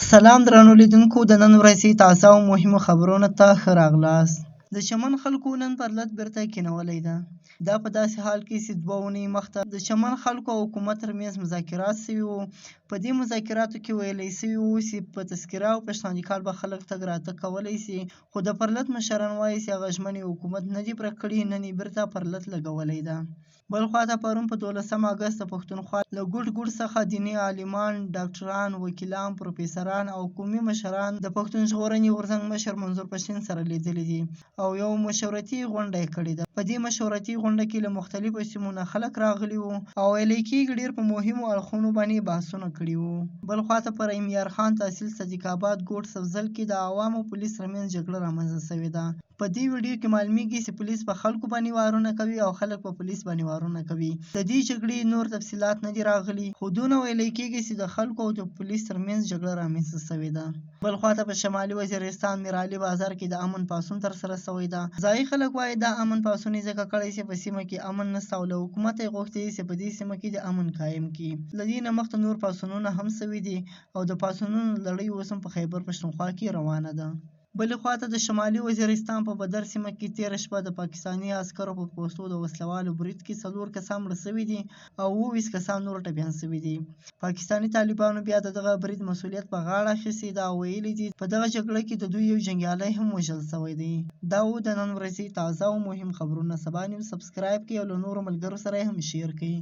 سلام درنو لیدونکو، د نن ورځې تازه او مهمو خبرونو ته ښه راغلاست. د چمن خلکو نن پر لد بیرته کېنولې ده. دا په داسې حال کې چې 2 اونۍ مخته د چمن خلکو او حکومت ترمنځ مذاکرات شوي وو. په دې مذاکراتو کې ویلی شوي وو چې په تذکره او پښتانه کال به خلک تګ راتګ کولی شي، خو د پرلت مشران وایي چې هغه ژمنې حکومت نه دي پوره کړي، نن یې بیرته پرلت لګولی ده. بل خواته پرون په 12 اګست د پښتونخوا له ګوټ څخه دیني عالمان، ډاکټران، وکیلان، پروفیسران او قومي مشران د پښتون ژغورنې غورځنګ مشر منظور پښتین سره لیدلي دي او یو مشورتي غونډه یې کړې ده. په دې مشورتي غونډه کې له مختلفو سیمو نه خلک راغلي وو او ویلی کېږي ډېر په مهمو اړخونو باندې بحثونه کړي وو. بل خواته په رحیم یار خان تحصیل صدیق آباد ګوټ سبزل کې د عوامو پولیس ترمنځ جګړه رامنځته شوې ده. په دې ویډیو کې معلومیږي چې پولیس په خلکو باندې وارونه کوي او خلک په پولیس باندې وارونه کوي. د دې جګړې نور تفصیلات نه دي راغلي، خو دونه ویلی کېږي چې د خلکو او د پولیس ترمنځ جګړه رامنځته شوې ده. بل خواته په شمالي وزیرستان میرعلي بازار کې د امن پاڅون ترسره شوی ده. ځایي خلک وایي دا امن پاڅون یې ځکه کړی چې په سیمه کې امن نشته او له حکومته یې غوښتي چې په دې سیمه کې د امن قایم کړي. له دې نه مخته نور پاڅونونه هم شوي دي او د پاڅونونو لړۍ اوس هم په خیبر پښتونخوا کې روانه ده. بلې خواته د شمالي وزیرستان په بدر سیمه کې تېره شپه د پاکستاني عسکرو په پوستو د وسلوالو برید کې 4 کسان مړه شوي دي او 28 کسان نور ټپیان شوي دي. پاکستاني طالبانو بیا د دغه برید مسؤلیت په غاړه اخیستی ده او ویلي دي په دغه جګړه کې د دوی یو جنګیالی هم وژل شوی دی. دا و د نن ورځې تازه او مهم خبرونه. سبا نیم سبسکرایب کړئ او له نورو ملګرو سره یې هم شیر کړئ.